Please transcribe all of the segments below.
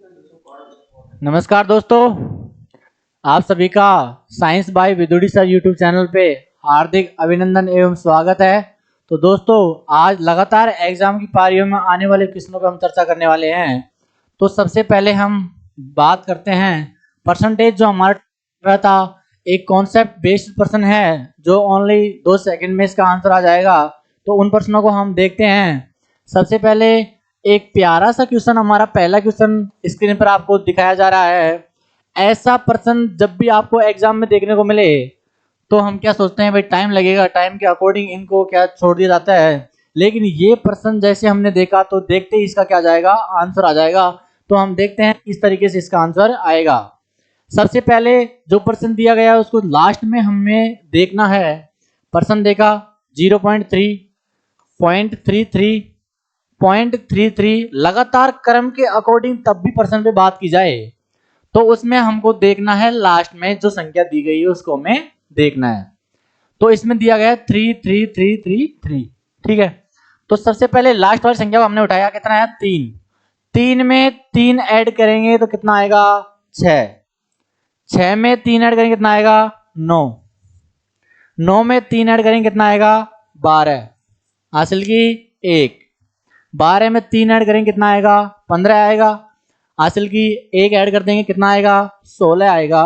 नमस्कार दोस्तों, आप सभी का साइंस बाय विदुड़ी सर यूट्यूब चैनल पे हार्दिक अभिनंदन एवं स्वागत है। तो दोस्तों, आज लगातार एग्जाम की पारियों में आने वाले क्वेश्चनों पर हम चर्चा करने वाले हैं। तो सबसे पहले हम बात करते हैं परसेंटेज। जो हमारा था एक कॉन्सेप्ट बेस्ड प्रश्न है जो ओनली 2 सेकंड में इसका आंसर आ जाएगा। तो उन प्रश्नों को हम देखते हैं। सबसे पहले एक प्यारा सा क्वेश्चन, हमारा पहला क्वेश्चन स्क्रीन पर आपको दिखाया जा रहा है। ऐसा प्रश्न जब भी आपको एग्जाम में देखने को मिले तो हम क्या सोचते हैं, भाई टाइम लगेगा, टाइम के अकॉर्डिंग इनको क्या छोड़ दिया जाता है। लेकिन ये प्रश्न जैसे हमने देखा तो देखते ही इसका क्या जाएगा, आंसर आ जाएगा। तो हम देखते हैं किस तरीके से इसका आंसर आएगा। सबसे पहले जो प्रश्न दिया गया है उसको लास्ट में हमें देखना है। प्रश्न देखा 0.3, 0.33, 0.33 लगातार क्रम के अकॉर्डिंग तब भी प्रश्न पे बात की जाए तो उसमें हमको देखना है लास्ट में जो संख्या दी गई है उसको हमें देखना है। तो इसमें दिया गया है 33333, ठीक है। तो सबसे पहले लास्ट वाली संख्या को हमने उठाया, कितना है 3। 3 में 3 ऐड करेंगे तो कितना आएगा 6। 6 में 3 ऐड करेंगे कितना आएगा 9। 9 में 3 ऐड करेंगे कितना आएगा 12। हासिल की 1। 12 में 3 ऐड करेंगे कितना आएगा 15 आएगा। हासिल की 1 ऐड कर देंगे कितना आएगा 16 आएगा।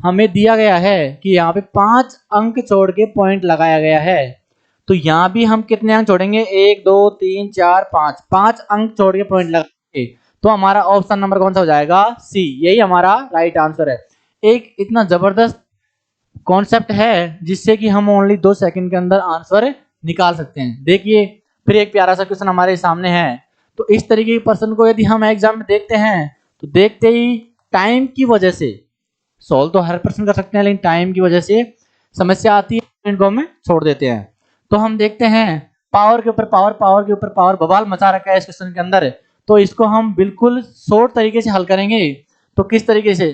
हमें दिया गया है कि यहाँ पे 5 अंक छोड़ के पॉइंट लगाया गया है। तो यहाँ भी हम कितने अंक छोड़ेंगे 1 2 3 4 5, 5 अंक छोड़ के पॉइंट लगाएंगे। तो हमारा ऑप्शन नंबर कौन सा हो जाएगा, सी। यही हमारा राइट आंसर है। एक इतना जबरदस्त कॉन्सेप्ट है जिससे कि हम ओनली 2 सेकंड के अंदर आंसर निकाल सकते हैं। देखिए फिर एक प्यारा सा क्वेश्चन हमारे सामने है। तो इस तरीके के प्रश्न को यदि हम एग्जाम में देखते हैं तो देखते ही टाइम की वजह से सॉल्व तो हर प्रश्न कर सकते हैं, लेकिन टाइम की वजह से समस्या आती है, इनको हम छोड़ देते हैं। तो हम देखते हैं पावर के ऊपर पावर, पावर के ऊपर पावर, बवाल मचा रखा है इस क्वेश्चन के अंदर। तो इसको हम बिल्कुल शॉर्ट तरीके से हल करेंगे। तो किस तरीके से,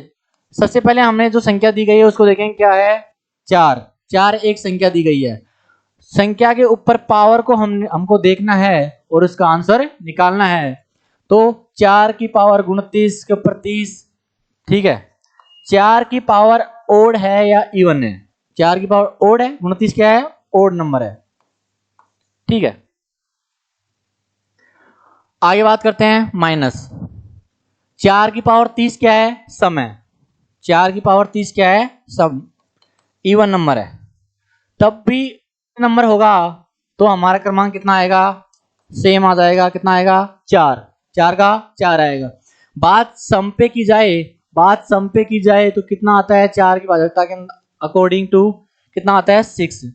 सबसे पहले हमें जो संख्या दी गई है उसको देखेंगे, क्या है 4। 4 एक संख्या दी गई है। संख्या के ऊपर पावर को हमको देखना है और उसका आंसर निकालना है। तो 4 की पावर 29 के ऊपर 30, ठीक है। 4 की पावर ओड है या इवन है, 4 की पावर ओड है, 29 क्या है ओड नंबर है, ठीक है। आगे बात करते हैं माइनस। 4 की पावर 30 क्या है सम है, 4 की पावर 30 क्या है सम, इवन नंबर है। तब भी नंबर होगा तो हमारा क्रमांक कितना आएगा, सेम आ जाएगा, कितना आएगा 4। 4 का 4 आएगा। बात सम पे की जाए, बात सम पे की जाए तो कितना आता है 4 की भाजकता के अकॉर्डिंग टू कितना आता है 6।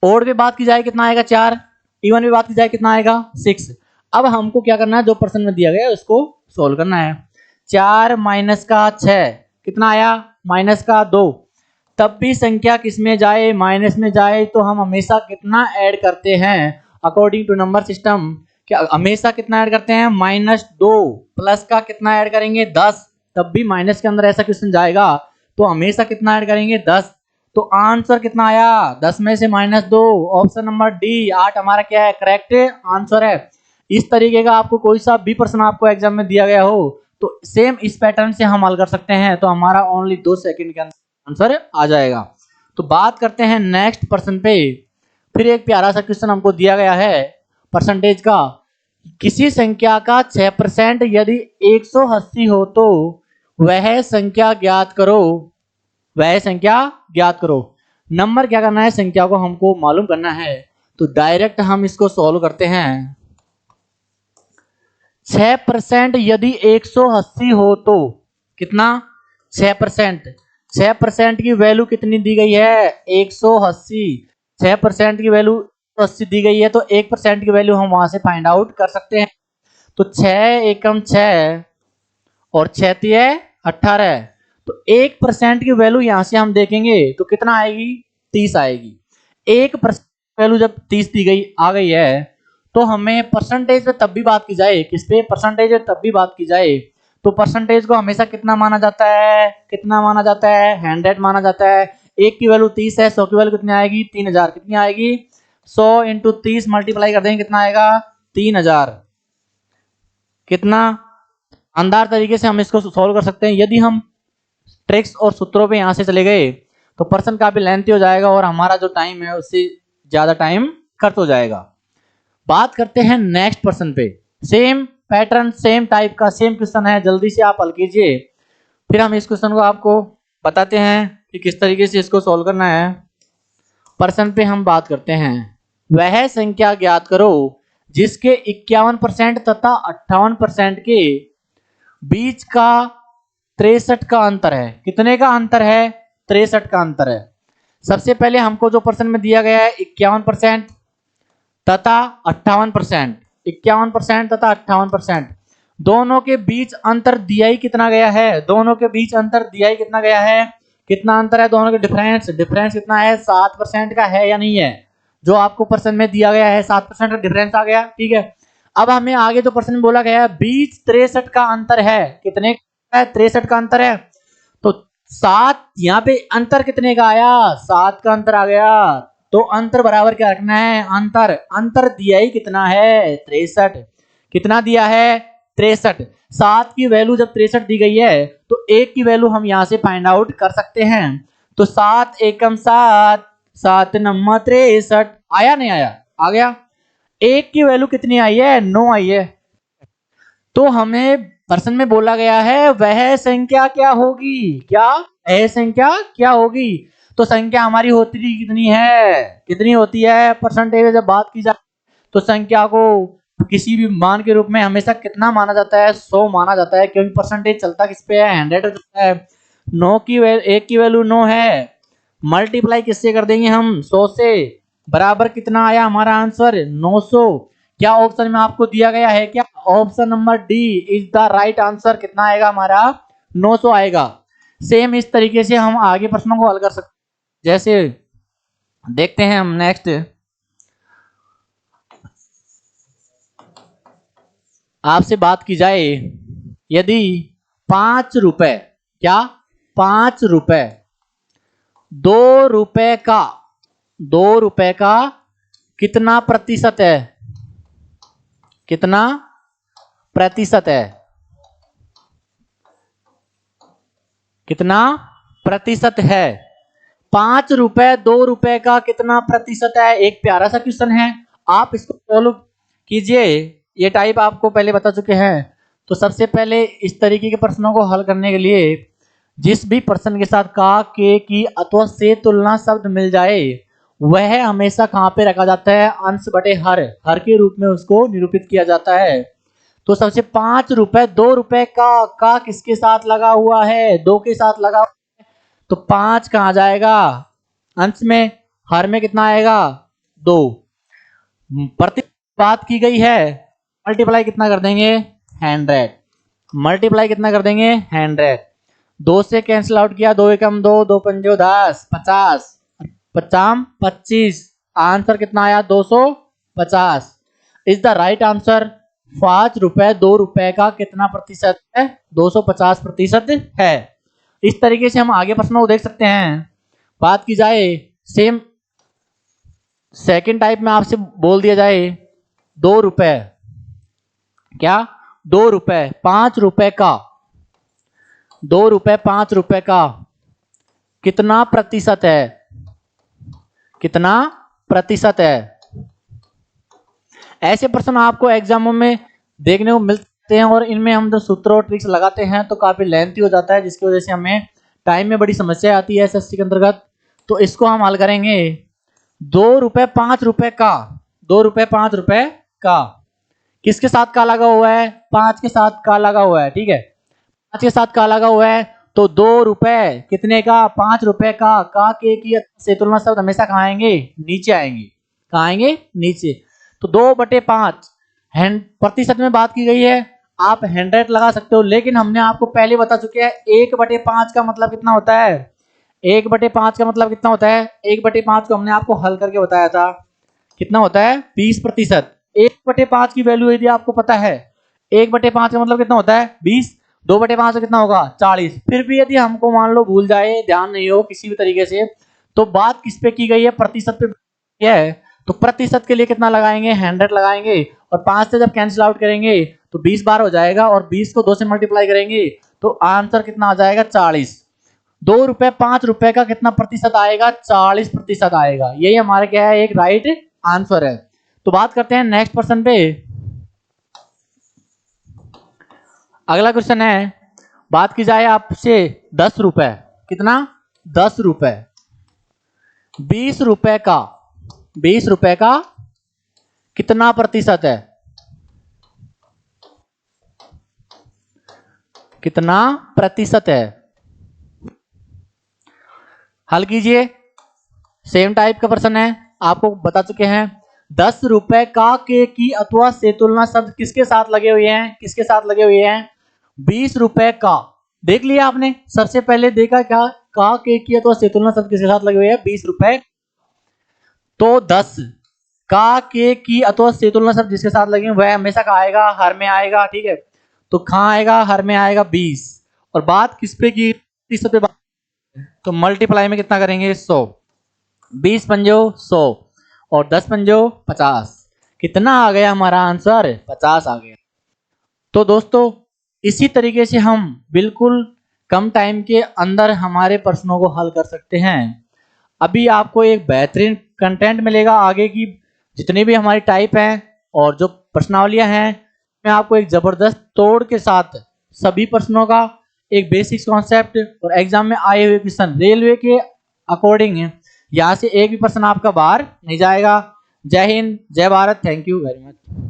ओड पे बात की जाए कितना आएगा 4, इवन पे बात की जाए कितना आएगा 6। अब हमको क्या करना है, जो प्रश्न में दिया गया है उसको सोल्व करना है। 4 माइनस का 6 कितना आया माइनस का 2। तब भी संख्या किस में जाए, माइनस में जाए तो हम हमेशा कितना ऐड करते हैं अकॉर्डिंग टू नंबर सिस्टम, क्या हमेशा कितना ऐड करते हैं -2। प्लस का कितना ऐड करेंगे 10। तब भी माइनस के अंदर ऐसा क्वेश्चन जाएगा तो हमेशा कितना ऐड करेंगे 10। तो आंसर कितना आया 10 में से -2, ऑप्शन नंबर डी 8 हमारा क्या है करेक्ट आंसर है। इस तरीके का आपको कोई सा भी प्रश्न आपको एग्जाम में दिया गया हो तो सेम इस पैटर्न से हम हल कर सकते हैं। तो हमारा ओनली 2 सेकंड के अंदर आंसर आ जाएगा। तो बात करते हैं नेक्स्ट प्रश्न पे। फिर एक प्यारा सा क्वेश्चन हमको दिया गया है परसेंटेज का। किसी संख्या का 6% यदि 180 हो तो वह संख्या ज्ञात करो, वह संख्या ज्ञात करो। नंबर क्या करना है, संख्या को हमको मालूम करना है। तो डायरेक्ट हम इसको सॉल्व करते हैं। 6% यदि 180 हो तो कितना 6%, 6% की वैल्यू कितनी दी गई है 180। 6% की वैल्यू 80 दी गई है तो 1% की वैल्यू हम वहां से फाइंड आउट कर सकते हैं। तो 6 एकम 6 और 6 तिये 18। तो 1% की वैल्यू यहां से हम देखेंगे तो कितना आएगी 30 आएगी। 1% वैल्यू जब 30 दी गई आ गई है तो हमें परसेंटेज पे तब भी बात की जाए, किस पे परसेंटेज पे तब भी बात की जाए तो परसेंटेज को हमेशा कितना माना जाता है, कितना माना जाता है 100 माना जाता है। 1 की वैल्यू 30 है, 100 की वैल्यू कितनी आएगी 3000, कितनी आएगी 100 इंटू 30 मल्टीप्लाई कर देंगे कितना आएगा 3000, कितना शानदार तरीके से हम इसको सॉल्व कर सकते हैं। यदि हम ट्रिक्स और सूत्रों पे यहाँ से चले गए तो पर्सन काफी लेंथी हो जाएगा और हमारा जो टाइम है उससे ज्यादा टाइम खर्च हो जाएगा। बात करते हैं नेक्स्ट पर्सन पे। सेम पैटर्न, सेम टाइप का सेम क्वेश्चन है, जल्दी से आप हल कीजिए, फिर हम इस क्वेश्चन को आपको बताते हैं कि किस तरीके से इसको सॉल्व करना है। पर्सन पे हम बात करते हैं। वह संख्या ज्ञात करो जिसके 51% तथा 58% के बीच का 63 का अंतर है। कितने का अंतर है? 63 का अंतर है। सबसे पहले हमको जो पर्सन में दिया गया है 51% तथा 58%, 51% तथा 58%, दोनों के बीच अंतर दिया ही कितना गया है? दोनों के बीच अंतर दिया ही कितना गया है? कितना अंतर है दोनों के? डिफरेंस कितना है? 7% का है या नहीं है? जो आपको पर्सन में दिया गया है 7% का डिफरेंस आ गया, ठीक है। अब हमें आगे जो पर्सन में बोला गया है बीच 63 का अंतर है। कितने का है? 63 का अंतर है। तो 7 यहाँ पे अंतर कितने का आया? 7 का अंतर आ गया। तो अंतर बराबर क्या रखना है? अंतर दिया ही कितना है? 63। कितना दिया है? 63। 7 की वैल्यू जब 63 दी गई है तो 1 की वैल्यू हम यहां से फाइंड आउट कर सकते हैं। तो 7 एकम 7, 7 नम्मा 63, आया नहीं आया? आ गया। 1 की वैल्यू कितनी आई है? 9 आई है। तो हमें प्रश्न में बोला गया है वह संख्या क्या होगी? क्या? वह संख्या क्या होगी? तो संख्या हमारी होती कितनी है? कितनी होती है? परसेंटेज जब बात की जाए तो संख्या को किसी भी मान के रूप में हमेशा कितना माना जाता है? 100 माना जाता है, क्योंकि परसेंटेज चलता किस पे है? 100 चलता है। 9 की वैल्यू, 1 की वैल्यू 9 है, मल्टीप्लाई किससे कर देंगे हम? 100 से। बराबर कितना आया हमारा आंसर? 900। क्या ऑप्शन में आपको दिया गया है? क्या option number D is the right answer? कितना आएगा हमारा? 900 आएगा। सेम इस तरीके से हम आगे प्रश्नों को हल कर सकते हैं। जैसे देखते हैं हम नेक्स्ट। आपसे बात की जाए, यदि 5 रुपए, क्या 5 रुपए 2 रुपए का 2 रुपए का कितना प्रतिशत है? कितना प्रतिशत है? कितना प्रतिशत है? 5 रुपए 2 रुपए का कितना प्रतिशत है? एक प्यारा सा क्वेश्चन है, आप इसको फॉलो कीजिए। ये टाइप आपको पहले बता चुके हैं। तो सबसे पहले इस तरीके के प्रश्नों को हल करने के लिए जिस भी प्रश्न के साथ का, के, की अथवा से तुलना शब्द मिल जाए वह हमेशा कहाँ पे रखा जाता है? अंश बटे हर के रूप में उसको निरूपित किया जाता है। तो सबसे 5 रुपए 2 रुपए का किसके साथ लगा हुआ है? 2 के साथ लगा हुआ है। तो 5 कहाँ जाएगा? अंश में। हर में कितना आएगा? 2। प्रति बात की गई है, मल्टीप्लाई कितना कर देंगे? 100। मल्टीप्लाई कितना कर देंगे? 100। 2 से कैंसिल आउट किया, 2 एकम 2, 2 पंजो 10, 50, 50 25। आंसर कितना आया? 250 इज द राइट आंसर। 5 रुपए 2 रुपए का कितना प्रतिशत है? 250% है। इस तरीके से हम आगे प्रश्नों को देख सकते हैं। बात की जाए सेम सेकंड टाइप में, आपसे बोल दिया जाए 2 रुपए, क्या 2 रुपए 5 रुपए का, 2 रुपए 5 रुपए का कितना प्रतिशत है? कितना प्रतिशत है? ऐसे प्रश्न आपको एग्जामों में देखने को मिलते हैं और इनमें हम जो सूत्र और ट्रिक्स लगाते हैं तो काफी लेंथी हो जाता है, जिसकी वजह से हमें टाइम में बड़ी समस्या आती है एसएससी के अंतर्गत। तो इसको हम हल करेंगे। 2 रुपए 5 रुपए का, 2 रुपए 5 रुपए का किसके साथ का लगा हुआ है? 5 के साथ का लगा हुआ है, ठीक है। 5 के साथ का लगा हुआ है तो 2 रुपए कितने का? 5 रुपए का के की से तुलना शब्द हमेशा कहाँ आएंगे? नीचे आएंगे। कहाँ आएंगे? नीचे। तो 2/5 प्रतिशत में बात की गई है, आप 100 लगा सकते हो, लेकिन हमने आपको पहले बता चुके हैं 1/5 का मतलब कितना होता है? 1/5 का मतलब कितना होता है? 1/5 को हमने आपको हल करके बताया था, कितना होता है? 20%। 1/5 की वैल्यू यदि आपको पता है, 1/5 का मतलब कितना होता है? 20। 2/5 कितना होगा? 40। फिर भी यदि हमको मान लो भूल जाए, ध्यान नहीं हो किसी भी तरीके से, तो बात किस पे की गई है? प्रतिशत पे है। तो प्रतिशत के लिए कितना लगाएंगे? 100 लगाएंगे और 5 से जब कैंसिल आउट करेंगे तो 20 बार हो जाएगा और 20 को 2 से मल्टीप्लाई करेंगे तो आंसर कितना आ जाएगा 40। 2 रुपए 5 रुपए का कितना प्रतिशत आएगा 40% आएगा। यही हमारा क्या है एक राइट आंसर है। तो बात करते हैं नेक्स्ट पर्सन पे। अगला क्वेश्चन है, बात की जाए आपसे 10 रुपए, कितना 10 रुपए, 20 रुपए का 20 रुपए का कितना प्रतिशत है, कितना प्रतिशत है। हल कीजिए। सेम टाइप का प्रश्न है, आपको बता चुके हैं 10 रुपए का के की अथवा से तुलना शब्द किसके साथ लगे हुए हैं, किसके साथ लगे हुए हैं 20 रुपए का। देख लिया आपने, सबसे पहले देखा क्या का के की अथवा से तुलना शब्द किसके साथ लगे हुए हैं 20 रुपए। तो 10 का के की अथवा से तुलना शब्द जिसके साथ लगे वह हमेशा का आएगा हर में आएगा, ठीक है। तो कहाँ आएगा हर में आएगा 20। और बात किस पे की 30 पे बात, तो मल्टीप्लाई में कितना करेंगे 100, 20 पंजो 100 और 10 पंजो 50, कितना आ गया हमारा आंसर 50 आ गया। तो दोस्तों इसी तरीके से हम बिल्कुल कम टाइम के अंदर हमारे प्रश्नों को हल कर सकते हैं। अभी आपको एक बेहतरीन कंटेंट मिलेगा आगे की जितनी भी हमारी टाइप हैं और जो प्रश्नावलियां हैं, मैं आपको एक जबरदस्त तोड़ के साथ सभी प्रश्नों का एक बेसिक्स कॉन्सेप्ट और एग्जाम में आए हुए क्वेश्चन रेलवे के अकॉर्डिंग यहाँ से एक भी प्रश्न आपका बाहर नहीं जाएगा। जय हिंद, जय Bharat, thank you very much.